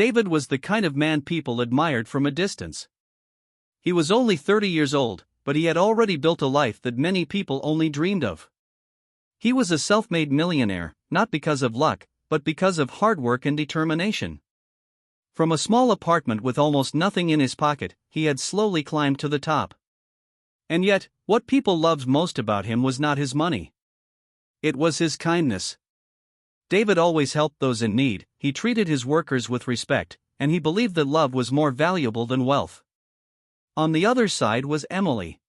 David was the kind of man people admired from a distance. He was only 30 years old, but he had already built a life that many people only dreamed of. He was a self-made millionaire, not because of luck, but because of hard work and determination. From a small apartment with almost nothing in his pocket, he had slowly climbed to the top. And yet, what people loved most about him was not his money. It was his kindness. David always helped those in need, he treated his workers with respect, and he believed that love was more valuable than wealth. On the other side was Emily.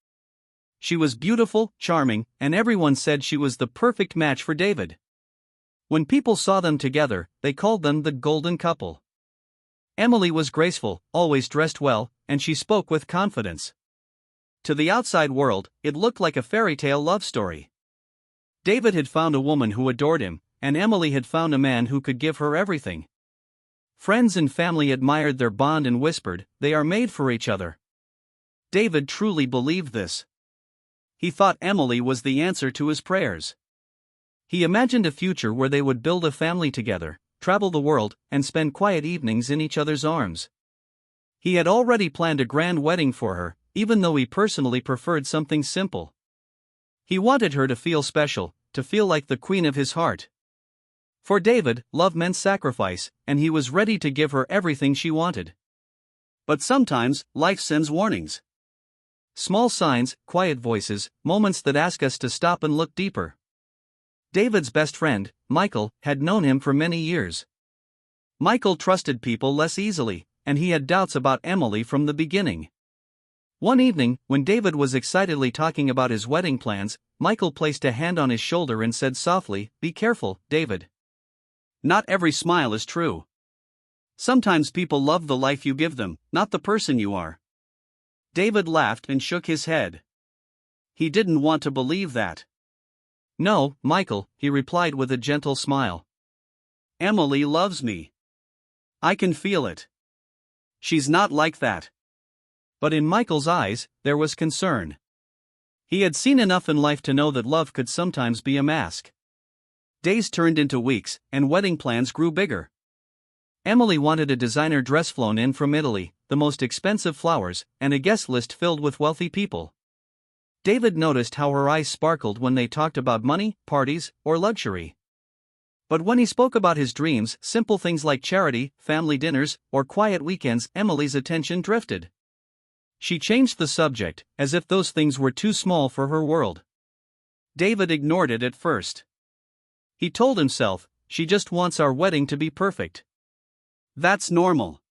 She was beautiful, charming, and everyone said she was the perfect match for David. When people saw them together, they called them the golden couple. Emily was graceful, always dressed well, and she spoke with confidence. To the outside world, it looked like a fairy tale love story. David had found a woman who adored him, and Emily had found a man who could give her everything. Friends and family admired their bond and whispered, "They are made for each other." David truly believed this. He thought Emily was the answer to his prayers. He imagined a future where they would build a family together, travel the world, and spend quiet evenings in each other's arms. He had already planned a grand wedding for her, even though he personally preferred something simple. He wanted her to feel special, to feel like the queen of his heart. For David, love meant sacrifice, and he was ready to give her everything she wanted. But sometimes, life sends warnings. Small signs, quiet voices, moments that ask us to stop and look deeper. David's best friend, Michael, had known him for many years. Michael trusted people less easily, and he had doubts about Emily from the beginning. One evening, when David was excitedly talking about his wedding plans, Michael placed a hand on his shoulder and said softly, "Be careful, David. Not every smile is true. Sometimes people love the life you give them, not the person you are." David laughed and shook his head. He didn't want to believe that. "No, Michael," he replied with a gentle smile. "Emily loves me. I can feel it. She's not like that." But in Michael's eyes, there was concern. He had seen enough in life to know that love could sometimes be a mask. Days turned into weeks, and wedding plans grew bigger. Emily wanted a designer dress flown in from Italy, the most expensive flowers, and a guest list filled with wealthy people. David noticed how her eyes sparkled when they talked about money, parties, or luxury. But when he spoke about his dreams, simple things like charity, family dinners, or quiet weekends, Emily's attention drifted. She changed the subject, as if those things were too small for her world. David ignored it at first. He told himself, "She just wants our wedding to be perfect. That's normal."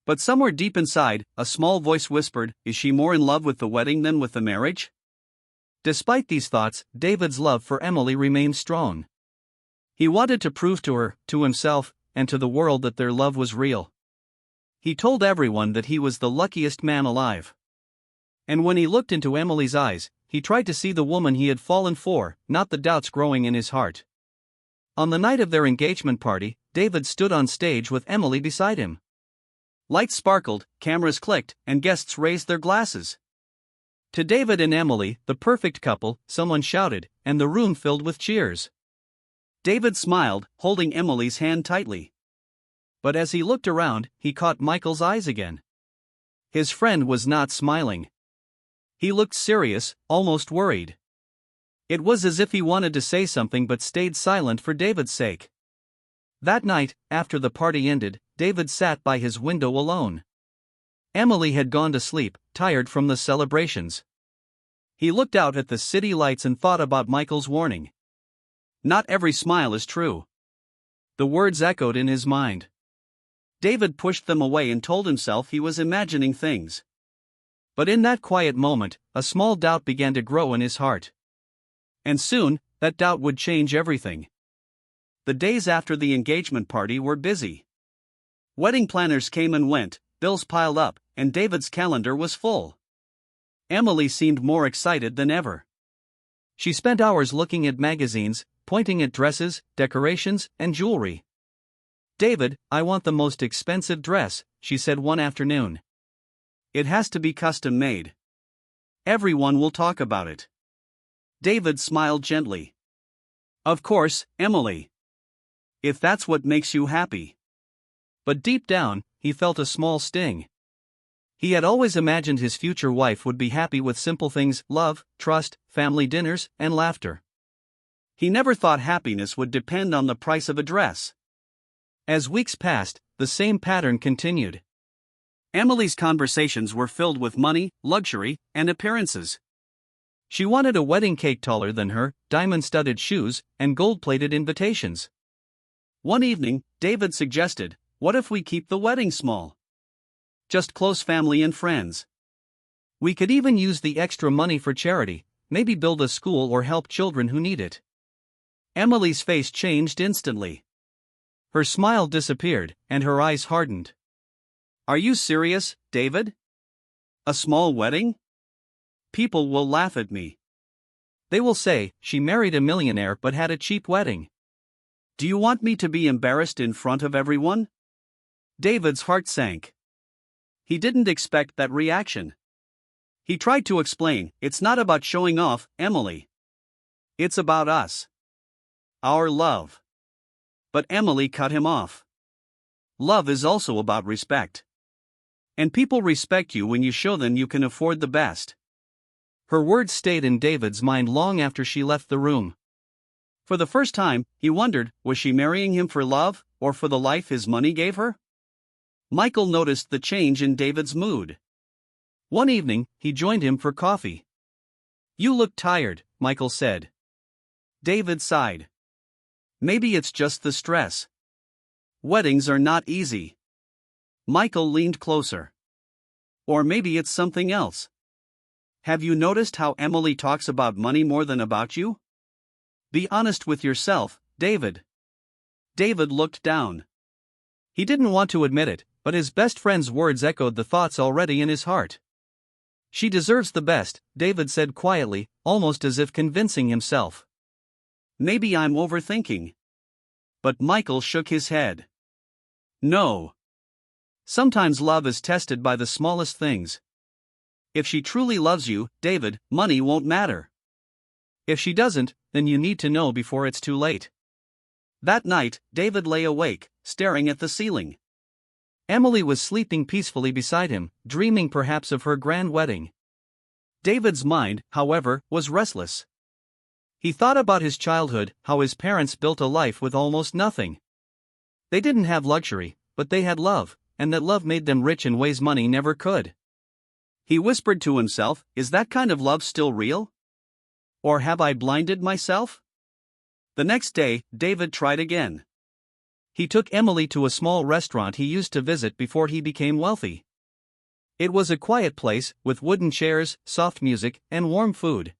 But somewhere deep inside, a small voice whispered, "Is she more in love with the wedding than with the marriage?" Despite these thoughts, David's love for Emily remained strong. He wanted to prove to her, to himself, and to the world that their love was real. He told everyone that he was the luckiest man alive. And when he looked into Emily's eyes, he tried to see the woman he had fallen for, not the doubts growing in his heart. On the night of their engagement party, David stood on stage with Emily beside him. Lights sparkled, cameras clicked, and guests raised their glasses. To David and Emily, the perfect couple, someone shouted, and the room filled with cheers. David smiled, holding Emily's hand tightly. But as he looked around, he caught Michael's eyes again. His friend was not smiling. He looked serious, almost worried. It was as if he wanted to say something but stayed silent for David's sake. That night, after the party ended, David sat by his window alone. Emily had gone to sleep, tired from the celebrations. He looked out at the city lights and thought about Michael's warning. Not every smile is true. The words echoed in his mind. David pushed them away and told himself he was imagining things. But in that quiet moment, a small doubt began to grow in his heart. And soon, that doubt would change everything. The days after the engagement party were busy. Wedding planners came and went, bills piled up, and David's calendar was full. Emily seemed more excited than ever. She spent hours looking at magazines, pointing at dresses, decorations, and jewelry. "David, I want the most expensive dress," she said one afternoon. "It has to be custom made. Everyone will talk about it." David smiled gently. "Of course, Emily. If that's what makes you happy." But deep down, he felt a small sting. He had always imagined his future wife would be happy with simple things: love, trust, family dinners, and laughter. He never thought happiness would depend on the price of a dress. As weeks passed, the same pattern continued. Emily's conversations were filled with money, luxury, and appearances. She wanted a wedding cake taller than her, diamond-studded shoes, and gold-plated invitations. One evening, David suggested, "What if we keep the wedding small? Just close family and friends. We could even use the extra money for charity, maybe build a school or help children who need it." Emily's face changed instantly. Her smile disappeared, and her eyes hardened. "Are you serious, David? A small wedding? People will laugh at me. They will say, she married a millionaire but had a cheap wedding. Do you want me to be embarrassed in front of everyone?" David's heart sank. He didn't expect that reaction. He tried to explain, "It's not about showing off, Emily. It's about us. Our love." But Emily cut him off. Love is also about respect. And people respect you when you show them you can afford the best. Her words stayed in David's mind long after she left the room. For the first time, he wondered, was she marrying him for love, or for the life his money gave her? Michael noticed the change in David's mood. One evening, he joined him for coffee. "You look tired," Michael said. David sighed. "Maybe it's just the stress. Weddings are not easy." Michael leaned closer. "Or maybe it's something else. Have you noticed how Emily talks about money more than about you? Be honest with yourself, David." David looked down. He didn't want to admit it, but his best friend's words echoed the thoughts already in his heart. "She deserves the best," David said quietly, almost as if convincing himself. "Maybe I'm overthinking." But Michael shook his head. "No. Sometimes love is tested by the smallest things. If she truly loves you, David, money won't matter. If she doesn't, then you need to know before it's too late." That night, David lay awake, staring at the ceiling. Emily was sleeping peacefully beside him, dreaming perhaps of her grand wedding. David's mind, however, was restless. He thought about his childhood, how his parents built a life with almost nothing. They didn't have luxury, but they had love, and that love made them rich in ways money never could. He whispered to himself, "Is that kind of love still real? Or have I blinded myself?" The next day, David tried again. He took Emily to a small restaurant he used to visit before he became wealthy. It was a quiet place, with wooden chairs, soft music, and warm food.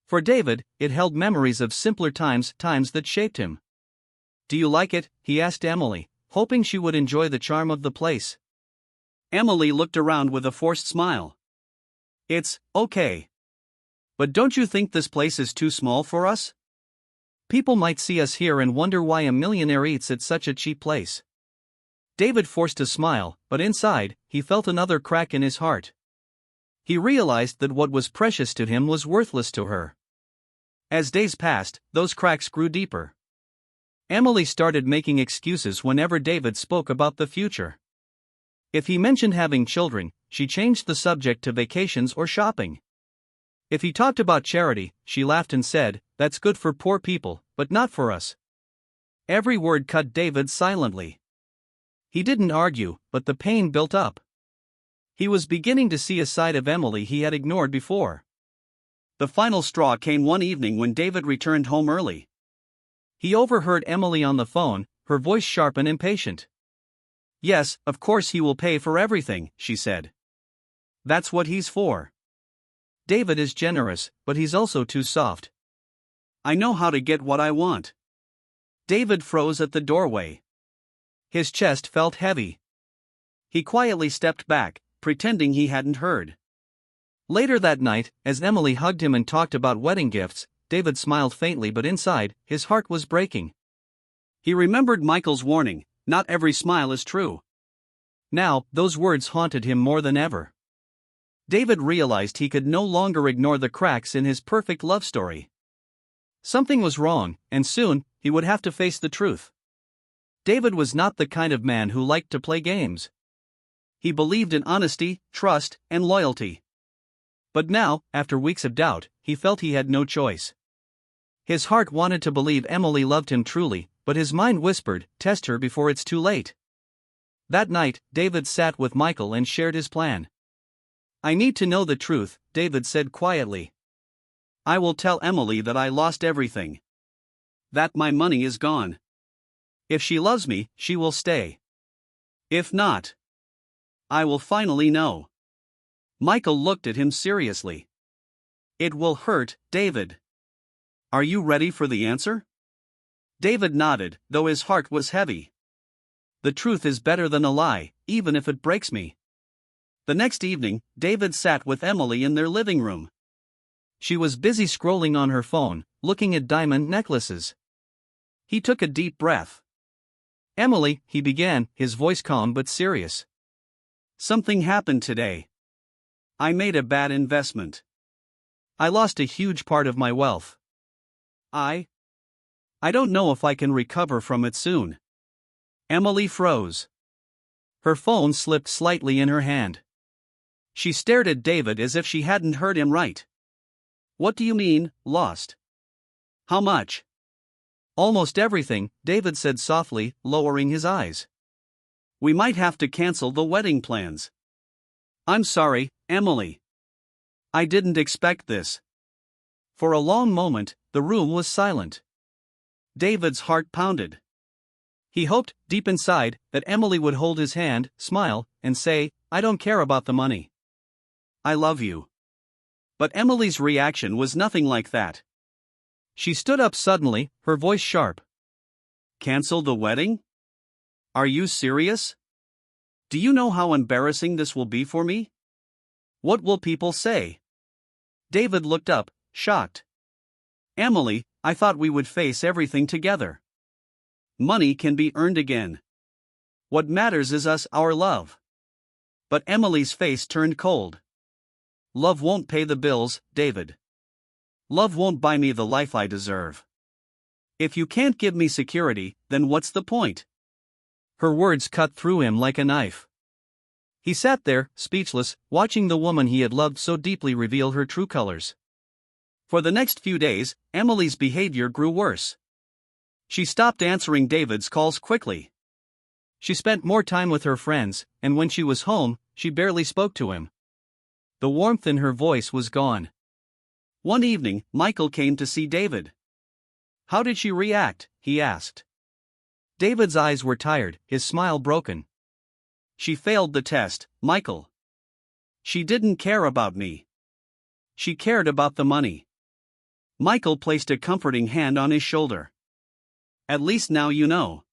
For David, it held memories of simpler times that shaped him. "Do you like it?" he asked Emily, hoping she would enjoy the charm of the place. Emily looked around with a forced smile. "It's okay. But don't you think this place is too small for us? People might see us here and wonder why a millionaire eats at such a cheap place." David forced a smile, but inside, he felt another crack in his heart. He realized that what was precious to him was worthless to her. As days passed, those cracks grew deeper. Emily started making excuses whenever David spoke about the future. If he mentioned having children, she changed the subject to vacations or shopping. If he talked about charity, she laughed and said, "That's good for poor people, but not for us." Every word cut David silently. He didn't argue, but the pain built up. He was beginning to see a side of Emily he had ignored before. The final straw came one evening when David returned home early. He overheard Emily on the phone, her voice sharp and impatient. "Yes, of course he will pay for everything," she said. "That's what he's for. David is generous, but he's also too soft. I know how to get what I want." David froze at the doorway. His chest felt heavy. He quietly stepped back, pretending he hadn't heard. Later that night, as Emily hugged him and talked about wedding gifts, David smiled faintly, but inside, his heart was breaking. He remembered Michael's warning, "Not every smile is true." Now, those words haunted him more than ever. David realized he could no longer ignore the cracks in his perfect love story. Something was wrong, and soon, he would have to face the truth. David was not the kind of man who liked to play games. He believed in honesty, trust, and loyalty. But now, after weeks of doubt, he felt he had no choice. His heart wanted to believe Emily loved him truly, but his mind whispered, "Test her before it's too late." That night, David sat with Michael and shared his plan. "I need to know the truth," David said quietly. "I will tell Emily that I lost everything. That my money is gone. If she loves me, she will stay. If not, I will finally know." Michael looked at him seriously. "It will hurt, David. Are you ready for the answer?" David nodded, though his heart was heavy. "The truth is better than a lie, even if it breaks me." The next evening, David sat with Emily in their living room. She was busy scrolling on her phone, looking at diamond necklaces. He took a deep breath. "Emily," he began, his voice calm but serious. "Something happened today. I made a bad investment. I lost a huge part of my wealth. I don't know if I can recover from it soon." Emily froze. Her phone slipped slightly in her hand. She stared at David as if she hadn't heard him right. "What do you mean, lost? How much?" "Almost everything," David said softly, lowering his eyes. "We might have to cancel the wedding plans." "I'm sorry, Emily. I didn't expect this." For a long moment, the room was silent. David's heart pounded. He hoped, deep inside, that Emily would hold his hand, smile, and say, "I don't care about the money. I love you." But Emily's reaction was nothing like that. She stood up suddenly, her voice sharp. "Cancel the wedding? Are you serious? Do you know how embarrassing this will be for me? What will people say?" David looked up, shocked. "Emily, I thought we would face everything together. Money can be earned again. What matters is us, our love." But Emily's face turned cold. "Love won't pay the bills, David. Love won't buy me the life I deserve. If you can't give me security, then what's the point?" Her words cut through him like a knife. He sat there, speechless, watching the woman he had loved so deeply reveal her true colors. For the next few days, Emily's behavior grew worse. She stopped answering David's calls quickly. She spent more time with her friends, and when she was home, she barely spoke to him. The warmth in her voice was gone. One evening, Michael came to see David. "How did she react?" he asked. David's eyes were tired, his smile broken. "She failed the test, Michael. She didn't care about me. She cared about the money." Michael placed a comforting hand on his shoulder. "At least now you know.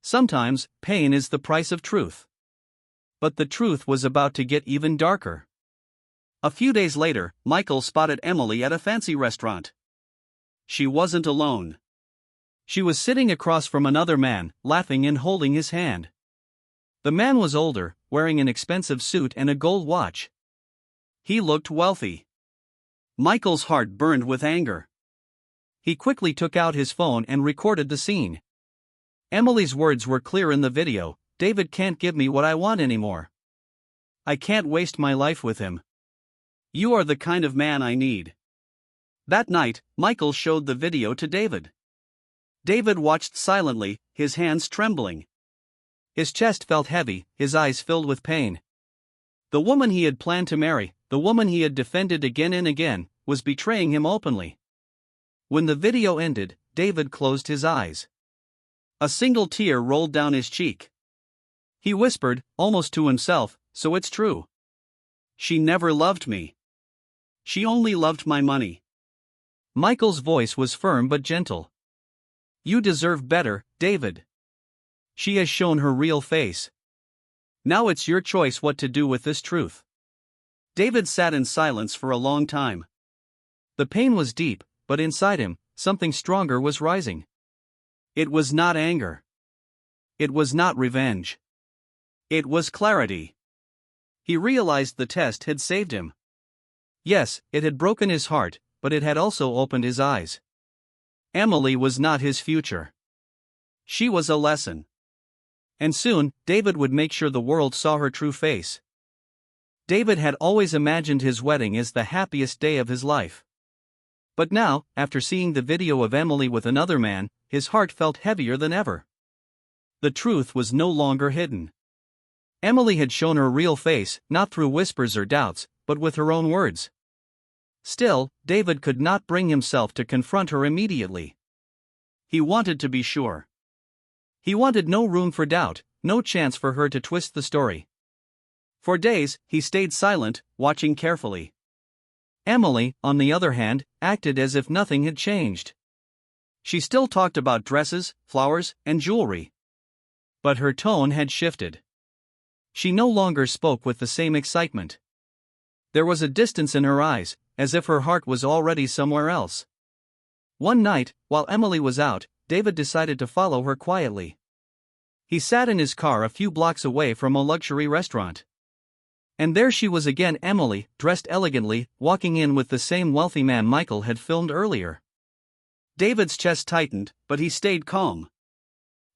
Sometimes, pain is the price of truth." But the truth was about to get even darker. A few days later, Michael spotted Emily at a fancy restaurant. She wasn't alone. She was sitting across from another man, laughing and holding his hand. The man was older, wearing an expensive suit and a gold watch. He looked wealthy. Michael's heart burned with anger. He quickly took out his phone and recorded the scene. Emily's words were clear in the video: "David can't give me what I want anymore. I can't waste my life with him. You are the kind of man I need." That night, Michael showed the video to David. David watched silently, his hands trembling. His chest felt heavy, his eyes filled with pain. The woman he had planned to marry, the woman he had defended again and again, was betraying him openly. When the video ended, David closed his eyes. A single tear rolled down his cheek. He whispered, almost to himself, "So it's true. She never loved me. She only loved my money." Michael's voice was firm but gentle. "You deserve better, David. She has shown her real face. Now it's your choice what to do with this truth." David sat in silence for a long time. The pain was deep, but inside him, something stronger was rising. It was not anger. It was not revenge. It was clarity. He realized the test had saved him. Yes, it had broken his heart, but it had also opened his eyes. Emily was not his future. She was a lesson. And soon, David would make sure the world saw her true face. David had always imagined his wedding as the happiest day of his life. But now, after seeing the video of Emily with another man, his heart felt heavier than ever. The truth was no longer hidden. Emily had shown her real face, not through whispers or doubts, but with her own words. Still, David could not bring himself to confront her immediately. He wanted to be sure. He wanted no room for doubt, no chance for her to twist the story. For days, he stayed silent, watching carefully. Emily, on the other hand, acted as if nothing had changed. She still talked about dresses, flowers, and jewelry. But her tone had shifted. She no longer spoke with the same excitement. There was a distance in her eyes, as if her heart was already somewhere else. One night, while Emily was out, David decided to follow her quietly. He sat in his car a few blocks away from a luxury restaurant. And there she was again, Emily, dressed elegantly, walking in with the same wealthy man Michael had filmed earlier. David's chest tightened, but he stayed calm.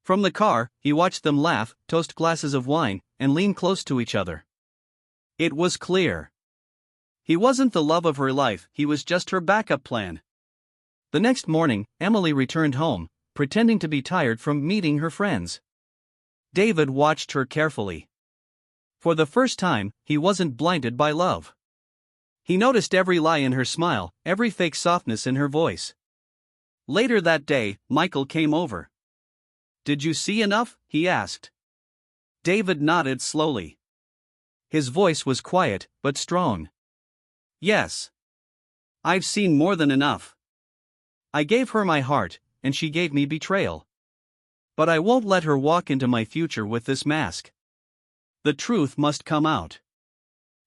From the car, he watched them laugh, toast glasses of wine, and lean close to each other. It was clear. He wasn't the love of her life, he was just her backup plan. The next morning, Emily returned home, pretending to be tired from meeting her friends. David watched her carefully. For the first time, he wasn't blinded by love. He noticed every lie in her smile, every fake softness in her voice. Later that day, Michael came over. "Did you see enough?" he asked. David nodded slowly. His voice was quiet, but strong. "Yes. I've seen more than enough. I gave her my heart, and she gave me betrayal. But I won't let her walk into my future with this mask. The truth must come out."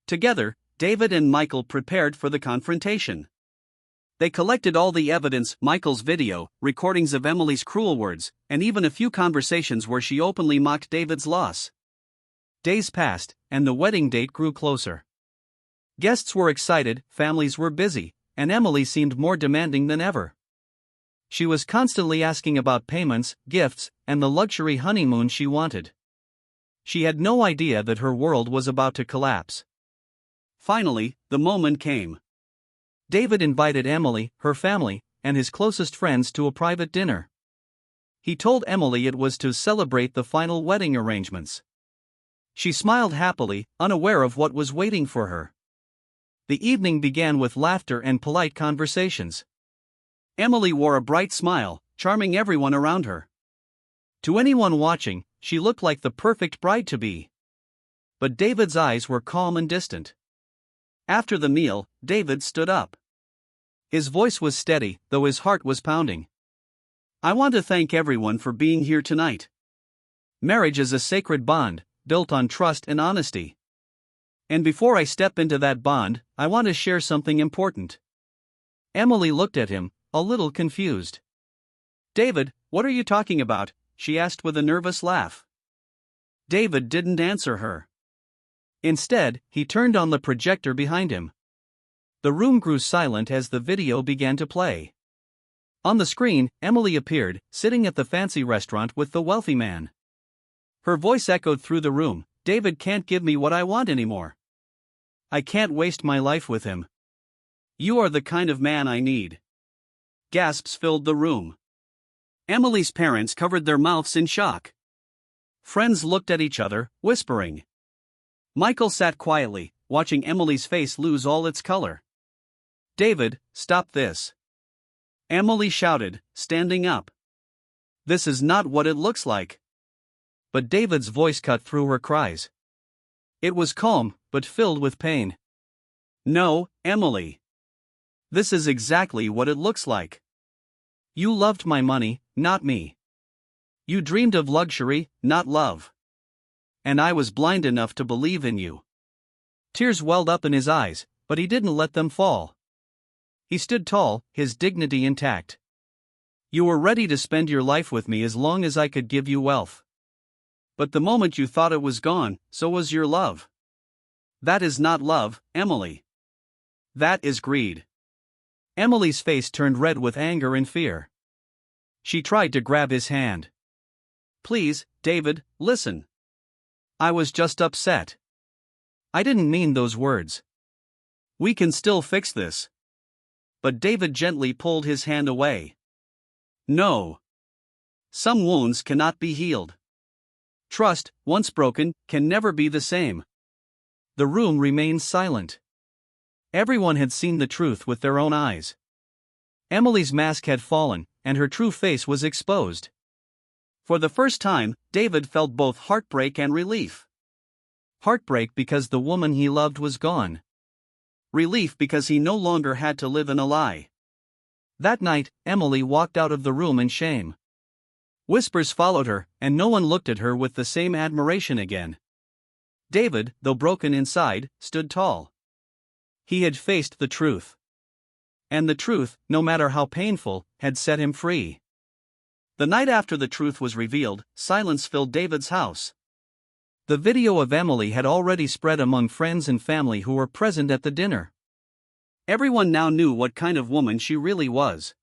Together, David and Michael prepared for the confrontation. They collected all the evidence, Michael's video, recordings of Emily's cruel words, and even a few conversations where she openly mocked David's loss. Days passed, and the wedding date grew closer. Guests were excited, families were busy, and Emily seemed more demanding than ever. She was constantly asking about payments, gifts, and the luxury honeymoon she wanted. She had no idea that her world was about to collapse. Finally, the moment came. David invited Emily, her family, and his closest friends to a private dinner. He told Emily it was to celebrate the final wedding arrangements. She smiled happily, unaware of what was waiting for her. The evening began with laughter and polite conversations. Emily wore a bright smile, charming everyone around her. To anyone watching, she looked like the perfect bride-to-be. But David's eyes were calm and distant. After the meal, David stood up. His voice was steady, though his heart was pounding. "I want to thank everyone for being here tonight. Marriage is a sacred bond, built on trust and honesty. And before I step into that bond, I want to share something important." Emily looked at him, a little confused. "David, what are you talking about?" she asked with a nervous laugh. David didn't answer her. Instead, he turned on the projector behind him. The room grew silent as the video began to play. On the screen, Emily appeared, sitting at the fancy restaurant with the wealthy man. Her voice echoed through the room, "David can't give me what I want anymore. I can't waste my life with him. You are the kind of man I need." Gasps filled the room. Emily's parents covered their mouths in shock. Friends looked at each other, whispering. Michael sat quietly, watching Emily's face lose all its color. "David, stop this!" Emily shouted, standing up. "This is not what it looks like." But David's voice cut through her cries. It was calm, but filled with pain. "No, Emily. This is exactly what it looks like. You loved my money, not me. You dreamed of luxury, not love. And I was blind enough to believe in you." Tears welled up in his eyes, but he didn't let them fall. He stood tall, his dignity intact. "You were ready to spend your life with me as long as I could give you wealth. But the moment you thought it was gone, so was your love. That is not love, Emily. That is greed." Emily's face turned red with anger and fear. She tried to grab his hand. Please, David, listen. I was just upset. I didn't mean those words. We can still fix this. But David gently pulled his hand away. No. Some wounds cannot be healed. Trust, once broken, can never be the same. The room remained silent. Everyone had seen the truth with their own eyes. Emily's mask had fallen, and her true face was exposed. For the first time, David felt both heartbreak and relief. Heartbreak because the woman he loved was gone. Relief because he no longer had to live in a lie. That night, Emily walked out of the room in shame. Whispers followed her, and no one looked at her with the same admiration again. David, though broken inside, stood tall. He had faced the truth. And the truth, no matter how painful, had set him free. The night after the truth was revealed, silence filled David's house. The video of Emily had already spread among friends and family who were present at the dinner. Everyone now knew what kind of woman she really was.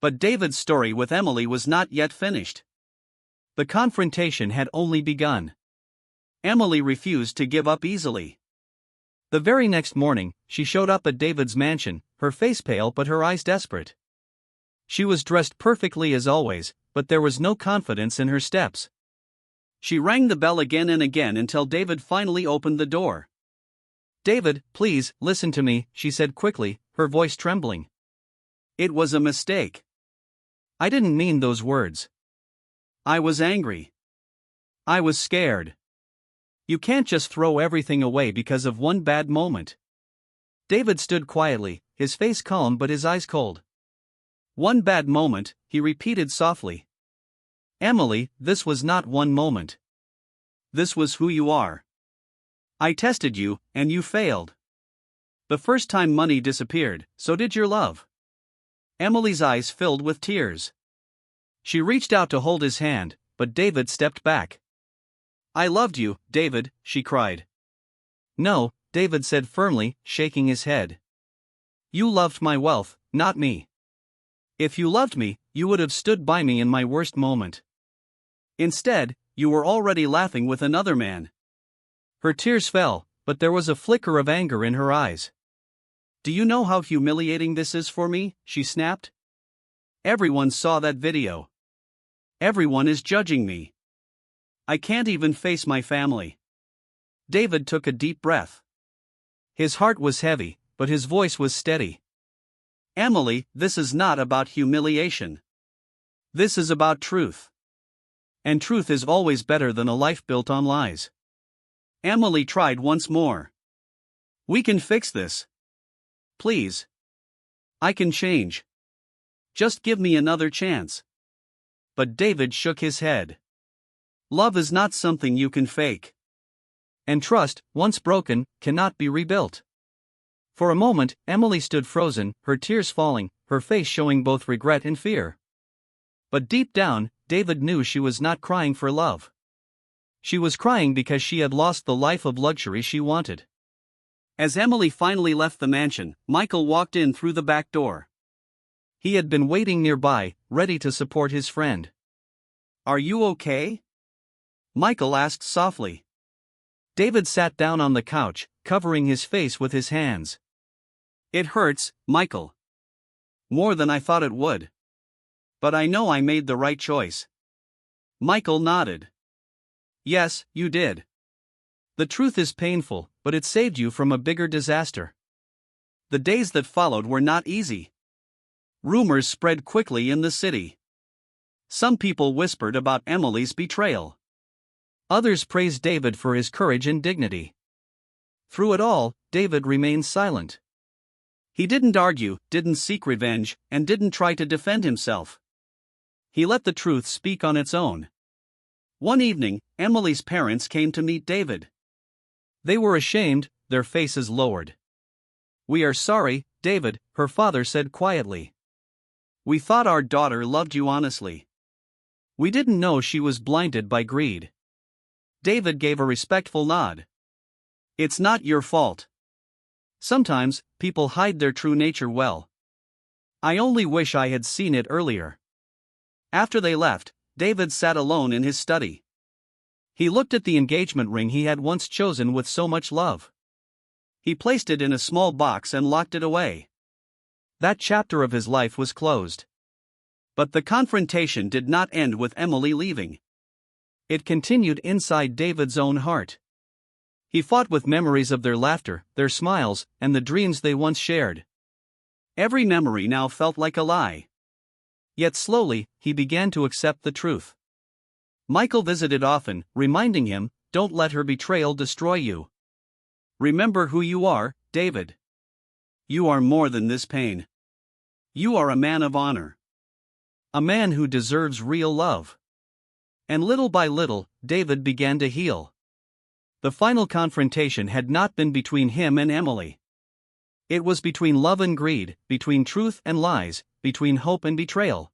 But David's story with Emily was not yet finished. The confrontation had only begun. Emily refused to give up easily. The very next morning, she showed up at David's mansion, her face pale but her eyes desperate. She was dressed perfectly as always, but there was no confidence in her steps. She rang the bell again and again until David finally opened the door. "David, please, listen to me," she said quickly, her voice trembling. "It was a mistake. I didn't mean those words. I was angry. I was scared. You can't just throw everything away because of one bad moment." David stood quietly, his face calm but his eyes cold. "One bad moment," he repeated softly. "Emily, this was not one moment. This was who you are. I tested you, and you failed. The first time money disappeared, so did your love." Emily's eyes filled with tears. She reached out to hold his hand, but David stepped back. "I loved you, David," she cried. "No," David said firmly, shaking his head. "You loved my wealth, not me. If you loved me, you would have stood by me in my worst moment. Instead, you were already laughing with another man." Her tears fell, but there was a flicker of anger in her eyes. "Do you know how humiliating this is for me?" she snapped. "Everyone saw that video. Everyone is judging me. I can't even face my family." David took a deep breath. His heart was heavy, but his voice was steady. "Emily, this is not about humiliation. This is about truth. And truth is always better than a life built on lies." Emily tried once more. "We can fix this. Please. I can change. Just give me another chance." But David shook his head. "Love is not something you can fake. And trust, once broken, cannot be rebuilt." For a moment, Emily stood frozen, her tears falling, her face showing both regret and fear. But deep down, David knew she was not crying for love. She was crying because she had lost the life of luxury she wanted. As Emily finally left the mansion, Michael walked in through the back door. He had been waiting nearby, ready to support his friend. "Are you okay?" Michael asked softly. David sat down on the couch, covering his face with his hands. "It hurts, Michael. More than I thought it would. But I know I made the right choice." Michael nodded. "Yes, you did. The truth is painful, but it saved you from a bigger disaster." The days that followed were not easy. Rumors spread quickly in the city. Some people whispered about Emily's betrayal. Others praised David for his courage and dignity. Through it all, David remained silent. He didn't argue, didn't seek revenge, and didn't try to defend himself. He let the truth speak on its own. One evening, Emily's parents came to meet David. They were ashamed, their faces lowered. "We are sorry, David," her father said quietly. "We thought our daughter loved you honestly. We didn't know she was blinded by greed." David gave a respectful nod. "It's not your fault. Sometimes, people hide their true nature well. I only wish I had seen it earlier." After they left, David sat alone in his study. He looked at the engagement ring he had once chosen with so much love. He placed it in a small box and locked it away. That chapter of his life was closed. But the confrontation did not end with Emily leaving. It continued inside David's own heart. He fought with memories of their laughter, their smiles, and the dreams they once shared. Every memory now felt like a lie. Yet slowly, he began to accept the truth. Michael visited often, reminding him, "Don't let her betrayal destroy you. Remember who you are, David. You are more than this pain. You are a man of honor. A man who deserves real love." And little by little, David began to heal. The final confrontation had not been between him and Emily. It was between love and greed, between truth and lies, between hope and betrayal.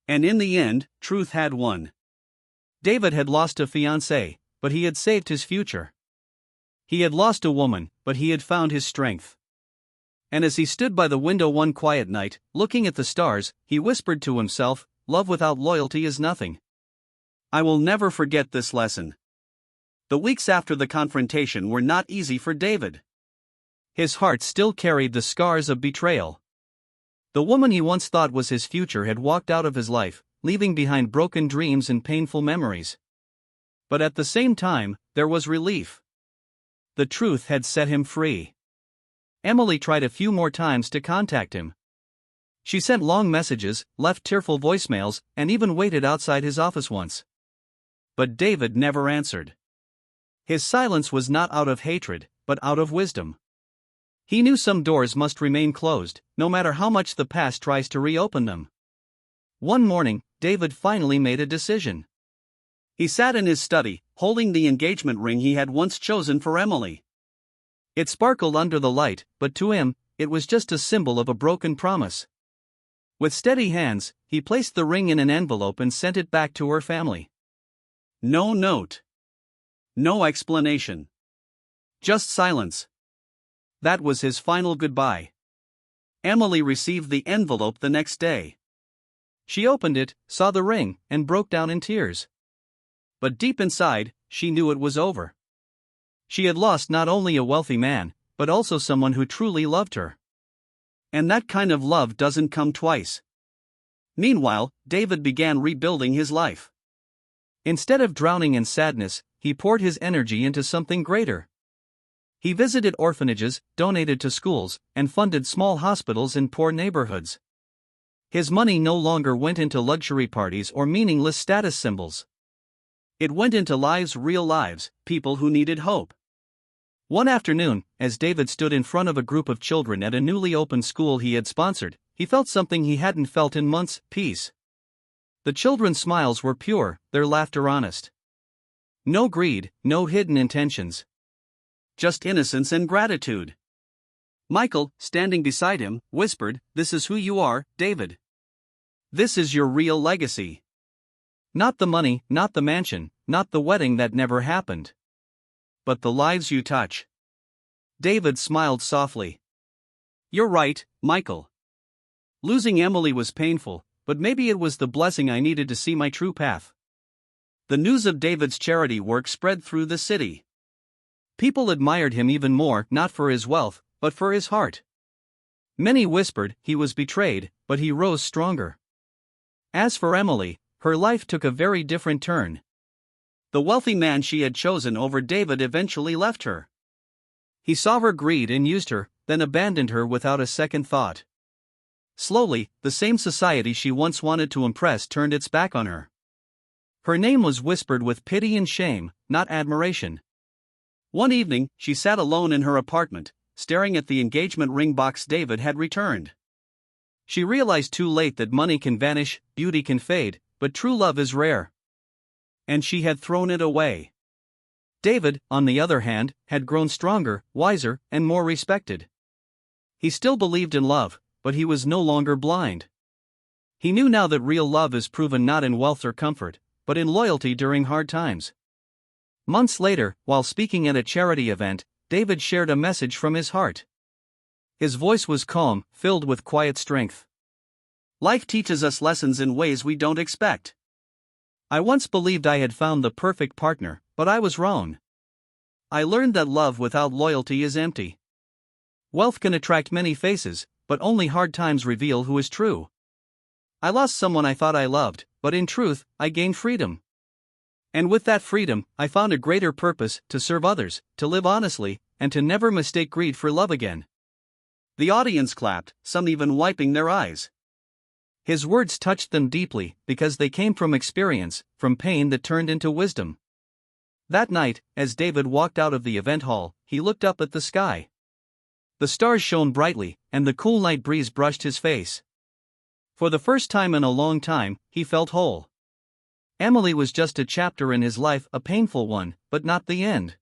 And in the end, truth had won. David had lost a fiancée, but he had saved his future. He had lost a woman, but he had found his strength. And as he stood by the window one quiet night, looking at the stars, he whispered to himself, "Love without loyalty is nothing." I will never forget this lesson. The weeks after the confrontation were not easy for David. His heart still carried the scars of betrayal. The woman he once thought was his future had walked out of his life, leaving behind broken dreams and painful memories. But at the same time, there was relief. The truth had set him free. Emily tried a few more times to contact him. She sent long messages, left tearful voicemails, and even waited outside his office once. But David never answered. His silence was not out of hatred, but out of wisdom. He knew some doors must remain closed, no matter how much the past tries to reopen them. One morning, David finally made a decision. He sat in his study, holding the engagement ring he had once chosen for Emily. It sparkled under the light, but to him, it was just a symbol of a broken promise. With steady hands, he placed the ring in an envelope and sent it back to her family. No note. No explanation. Just silence. That was his final goodbye. Emily received the envelope the next day. She opened it, saw the ring, and broke down in tears. But deep inside, she knew it was over. She had lost not only a wealthy man, but also someone who truly loved her. And that kind of love doesn't come twice. Meanwhile, David began rebuilding his life. Instead of drowning in sadness, he poured his energy into something greater. He visited orphanages, donated to schools, and funded small hospitals in poor neighborhoods. His money no longer went into luxury parties or meaningless status symbols. It went into lives, real lives, people who needed hope. One afternoon, as David stood in front of a group of children at a newly opened school he had sponsored, he felt something he hadn't felt in months: peace. The children's smiles were pure, their laughter honest. No greed, no hidden intentions. Just innocence and gratitude. Michael, standing beside him, whispered, "This is who you are, David. This is your real legacy. Not the money, not the mansion, not the wedding that never happened. But the lives you touch." David smiled softly. "You're right, Michael. Losing Emily was painful, but maybe it was the blessing I needed to see my true path." The news of David's charity work spread through the city. People admired him even more, not for his wealth, but for his heart. Many whispered he was betrayed, but he rose stronger. As for Emily, her life took a very different turn. The wealthy man she had chosen over David eventually left her. He saw her greed and used her, then abandoned her without a second thought. Slowly, the same society she once wanted to impress turned its back on her. Her name was whispered with pity and shame, not admiration. One evening, she sat alone in her apartment, staring at the engagement ring box David had returned. She realized too late that money can vanish, beauty can fade, but true love is rare. And she had thrown it away. David, on the other hand, had grown stronger, wiser, and more respected. He still believed in love, but he was no longer blind. He knew now that real love is proven not in wealth or comfort, but in loyalty during hard times. Months later, while speaking at a charity event, David shared a message from his heart. His voice was calm, filled with quiet strength. Life teaches us lessons in ways we don't expect. I once believed I had found the perfect partner, but I was wrong. I learned that love without loyalty is empty. Wealth can attract many faces, but only hard times reveal who is true. I lost someone I thought I loved, but in truth, I gained freedom. And with that freedom, I found a greater purpose: to serve others, to live honestly, and to never mistake greed for love again. The audience clapped, some even wiping their eyes. His words touched them deeply, because they came from experience, from pain that turned into wisdom. That night, as David walked out of the event hall, he looked up at the sky. The stars shone brightly, and the cool night breeze brushed his face. For the first time in a long time, he felt whole. Emily was just a chapter in his life, a painful one, but not the end.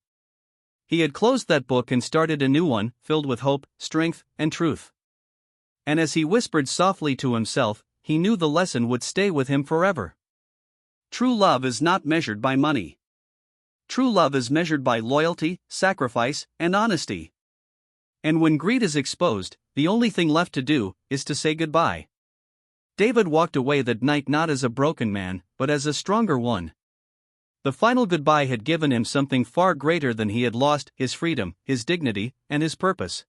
He had closed that book and started a new one, filled with hope, strength, and truth. And as he whispered softly to himself, he knew the lesson would stay with him forever. True love is not measured by money. True love is measured by loyalty, sacrifice, and honesty. And when greed is exposed, the only thing left to do is to say goodbye. David walked away that night not as a broken man, but as a stronger one. The final goodbye had given him something far greater than he had lost: his freedom, his dignity, and his purpose.